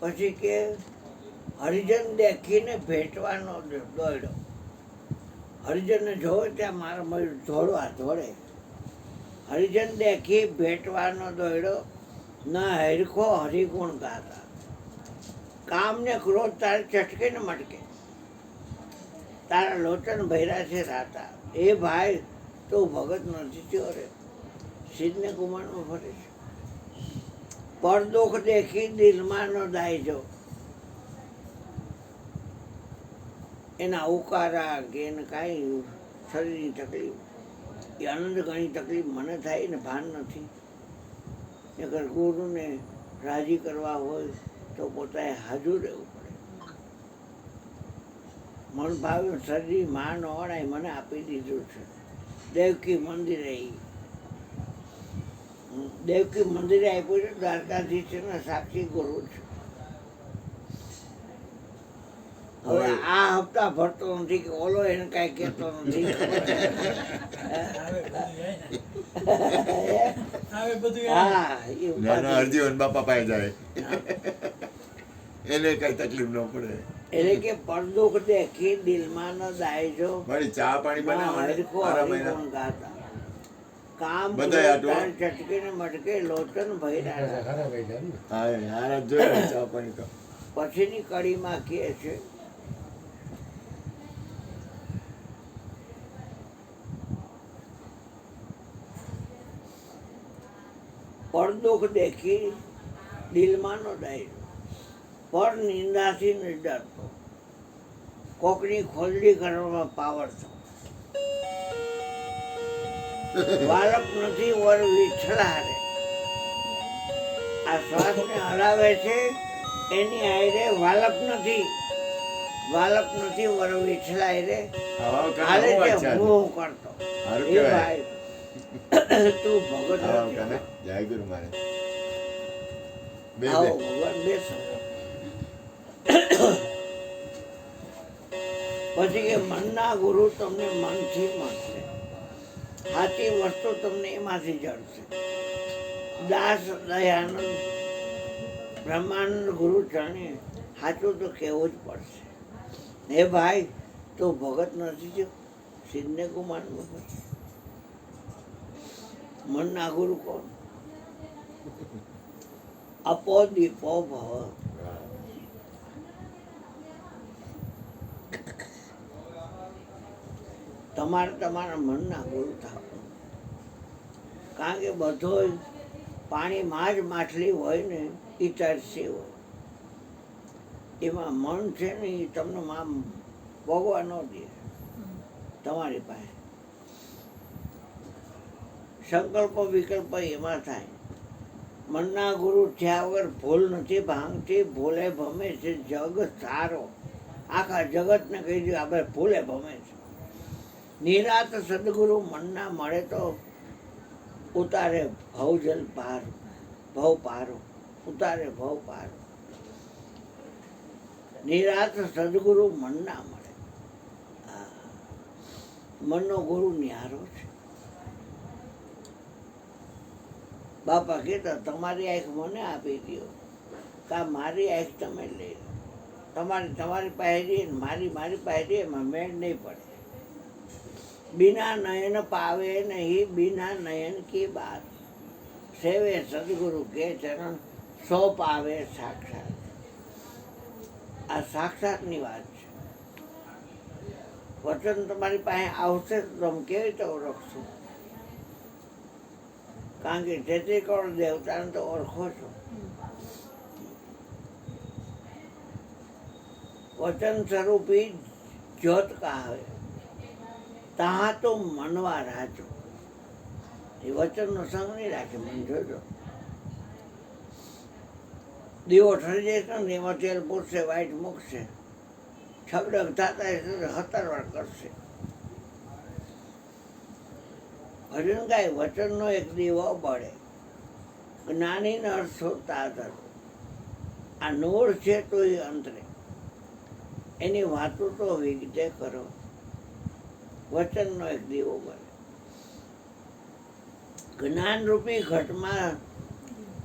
પછી કે હરિજન દેખીને ભેટવાનો દોડ્યો. હરિજનને જોવે ત્યાં મારા મયુર દોડે. હરિજન દેખી ભેટવાનો દોડ્યો, ના હરખો હરિગુણ ગાતા. કામ ને ક્રોધ તારે ચટકે ને મટકે, તારા લોચન ભૈરા છે રાતા. એ ભાઈ તું ભગત નથી થયો રે, સિદ્ધને કુમારમાં ફરે છે. પર દુઃખ દેખી દિલમાં નો દાયજો, એના ઉકારા કે એને કાંઈ શરીરની તકલીફ, એ આનંદ ઘણી તકલીફ મને થાય ને ભાન નથી. નકર ગુરુને રાજી કરવા હોય તો પોતાએ હાજર રહેવું પડે. મન ભાવ્યું શરીર માં ન અણાય, મને આપી દીધું છે. દેવકી મંદિરે આપ્યું છે. દ્વારકાધીશ છે ને સાક્ષી ગુરુ છે. હવે આ હપ્તા ભરતો નથી કે ઓલો એને કઈ કેતો નથી. હરજીવન બાપા પાસે જાય એને કઈ તકલીફ ન પડે. એટલે કે પરદુખ દેખી દિલમાં ન દાયજો, ચા પાણી બનાવવાનું ગાતા. કામ ચટકે ને મટકે લોચન ભૈરા. પછીની કડીમાં કહે છે, પરદુખ દેખી દિલમાં નો દાયજો, પર નિંદાથી ન ડરતો, કોકની ખોલડી કરવામાં પાવરતો. વાલક નથી વર વિઠલા રે, આ શ્વાસને હલાવે છે એની આયરે વાલક નથી વર વિઠલા રે, હાલે છે હું કરતો. એ ભાઈ તું ભગત જય ગુરુ મારે ભગવાન બેસો. પછી કે મનના ગુરુ તમને મનથી મળશે, સાચી વસ્તુ તમને એમાંથી જળશે. દાસ દયાનંદ બ્રહ્માનંદ ગુરુ ચરણે સાચું તો કહેવું જ પડશે. હે ભાઈ તું ભગત નથી થયો, સિદ્ધને કુમાર મનના ગુરુ કોણ? અપો દીપો ભવ. તમારે તમારા મનના ગુરુ થાવ. કારણ કે બધો પાણીમાં જ માછલી હોય ને એ તરસી હોય. એમાં મન છે ને એ તમને આમ ભોગવા ન દે તમારી પાસે. સંકલ્પ વિકલ્પ એમાં થાય. મનના ગુરુ થયા વગર ભૂલ નથી ભાંગતી, ભૂલે ભમે છે જગ સારો. આખા જગતને કહી દઉં આપણે ભૂલે ભમે છે. નિરાત સદગુરુ મનના મળે તો ઉતારે ભવજલ પાર, ભવ પારો ઉતારે ભવ પારો. નિરાત સદગુરુ મનના મળે. મનનો ગુરુ ન્યારો છે. બાપા કહેતા તમારી આંખ મને આપી દો, કા મારી આંખ તમે લઈ લો. તમારી પાસે રહીએ મારી પાસે રહીએ એમાં મેળ નહીં પડે. बिना नयन पावे नहीं, बिना नयन की बात. सेवे सदगुरु के चरण, सो पावे साक्षात. આ સાક્ષાતની વાત છે. વચન તમારી પાસે આવશે તો તમે કેવી રીતે ઓળખશો? કારણ કે 33 કરોડ દેવતાને તો ઓળખો છો. વચન સ્વરૂપી જ્યોત કહાવે, તા તો મનવા રાજો. એ વચનનો સંગ નહીં રાખે. મન જોજો, દીવો ઠરી જાય ને એમાં તેલ પૂરશે, વાઈટ મૂકશે, છગડક થતા 17 વાર કરશે. ભજન ગાય વચનનો એક દીવો બળે, જ્ઞાની ન અર્થોતા ધરો. આ નૂર છે તો એ અંતરે, એની વાતો તો વિગતે કરો. વચનનો એક દીવો બળે. જ્ઞાનરૂપી ઘટમાં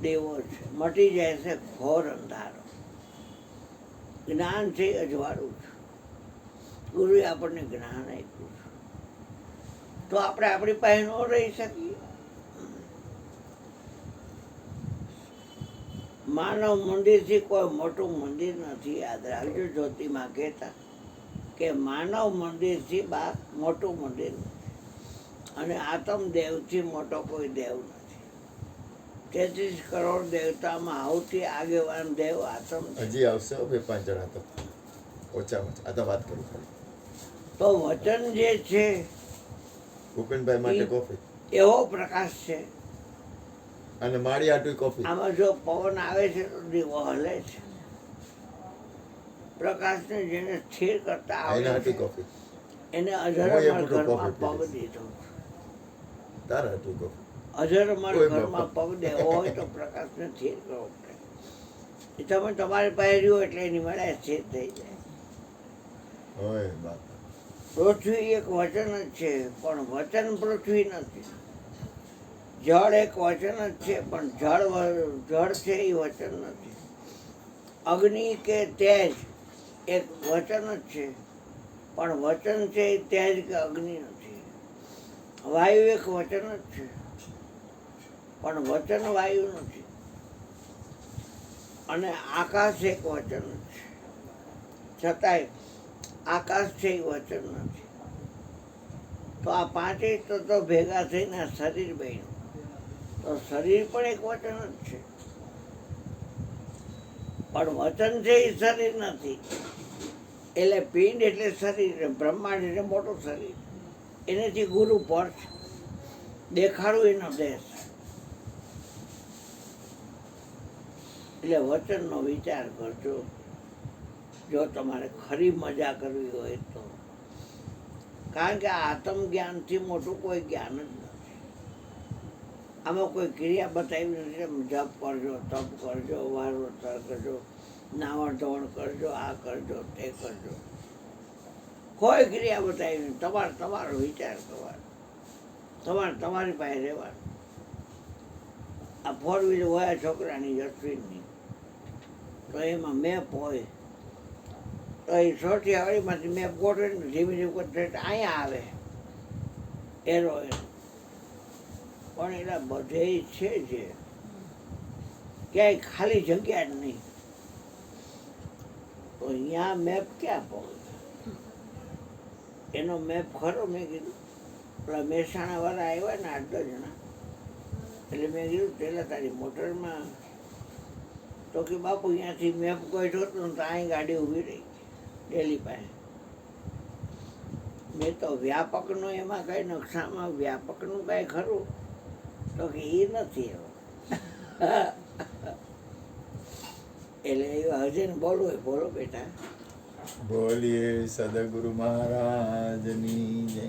દેવો છે, મટી જાય છે ઘોર અંધારો. જ્ઞાન છે એ અજવાળું છે. ગુરુએ આપણને જ્ઞાન આપ્યું છે, તો આપણે આપણી પાસે ન રહી શકીએ. માનવ મંદિરથી કોઈ મોટું મંદિર નથી. યાદ રાખજો, જ્યોતિમાં કહેતા કે માનવ મંદિરથી બા મોટું મંદિર નથી, અને આત્મ દેવથી મોટો કોઈ દેવ નથી. 33 કરોડ દેવતામાં સૌથી આગેવાન દેવ આત્મ દેવ. હજી આવશે 2-5 જણા તો ઓછામાં ઓછા. આ તો વાત કરું ખાલી. તો વચન જે છે ભૂપેનભાઈ માટે કોફી એવો પ્રકાશ છે. અને માળી આટું કોફી. આમાં જો પવન આવે છે તો દીવો હલે છે. પ્રકાશને જેને સ્થિર કરતા એના આવડે હાટું છે કોફી. એને હું એ અજરમર મોટું ઘરમાં કોફી પગ પીવીશ. દીધો. તારા હાટું કોફી. અજરમર ઓય ઘરમાં બાપા. પગ દેવો હોય તો પ્રકાશને સ્થિર કરવો પડે. એ તમે તમારી પાસે રહ્યો એટલે એની મળે સ્થિર થઈ જાય. ઓય બાપા. પૃથ્વી એક વચન જ છે, પણ વચન પૃથ્વી નથી. જળ એક વચન જ છે, પણ જળ છે એ વચન નથી. અગ્નિ કે તેજ એક વચન જ છે, પણ વચન છે એ તેજ કે અગ્નિ નથી. વાયુ એક વચન જ છે, પણ વચન વાયુ નથી. અને આકાશ એક વચન જ છે, છતાંય આકાશ છે એ વચન નથી. તો આ પાંચેય તત્વો ભેગા થઈને આ શરીર બન્યું. તો શરીર પણ એક વચન જ છે, પણ વચન છે એ શરીર નથી. એટલે પિંડ એટલે શરીર, બ્રહ્માંડ એટલે મોટું શરીર. એનેથી ગુરુ પર છે, દેખાડું એનો દેશ. એટલે વચનનો વિચાર કરજો જો તમારે ખરી મજા કરવી હોય તો. કારણ કે આ આત્મ જ્ઞાનથી મોટું કોઈ જ્ઞાન જ નથી. આમાં કોઈ ક્રિયા બતાવી નથી. જપ કરજો, તપ કરજો, વારવતર કરજો, નાવણ ધોવણ કરજો, આ કરજો, તે કરજો. કોઈ ક્રિયા બતાવી નથી. તમારો વિચાર કરવાનો, તમારી પાસે રહેવાનું. આ 4 વ્હીલ હોય છોકરાની અશ્વિનની, તો એમાં મેપ હોય. તો એ સોટી હળીમાંથી મેપ ગોઠવે ને ધીમે ધીમે અહીંયા આવે એરો એનો. પણ એના બધે છે જે ક્યાંય ખાલી જગ્યા જ નહીં. તો અહીંયા મેપ ક્યાં પહોંચે? એનો મેપ ખરો. મેં કીધું પેલા મહેસાણાવાળા આવ્યા ને 8-10 જણા, એટલે મેં કીધું પહેલાં તારી મોટરમાં. તો કે બાપુ અહીંયાથી મેપ કોઈ જોતું તો અહીં ગાડી ઊભી રહી ડેલી પાસે. મેં તો વ્યાપકનું એમાં કંઈ નકશામાં વ્યાપકનું કાંઈ ખરું? તો કે એ નથી હવે. એટલે હજે ને બોલવું બોલો બેટા. બોલીએ સદગુરુ મહારાજની જય.